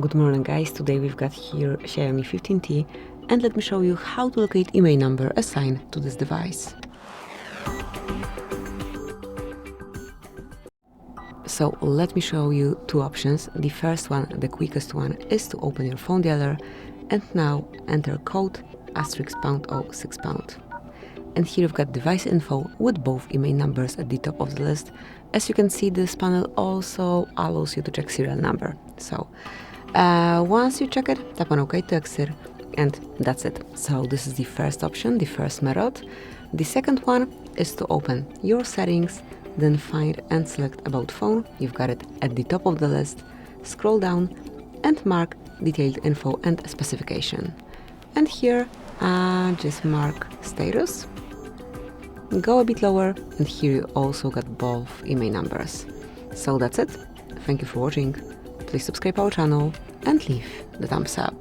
Good morning guys, today we've got here XIAOMI 15T and let me show you how to locate IMEI number assigned to this device. So let me show you two options. The first one, the quickest one, is to open your phone dialer and now enter code *#6#. And here you've got device info with both IMEI numbers at the top of the list. As you can see, this panel also allows you to check serial number. So once you check it, tap on OK to exit, and that's it. So this is the first option, the first method. The second one is to open your settings, then find and select About Phone. You've got it at the top of the list. Scroll down and mark Detailed Info and Specification. And here, just mark Status. Go a bit lower, and here you also got both IMEI numbers. So that's it. Thank you for watching. Please subscribe our channel and leave the thumbs up.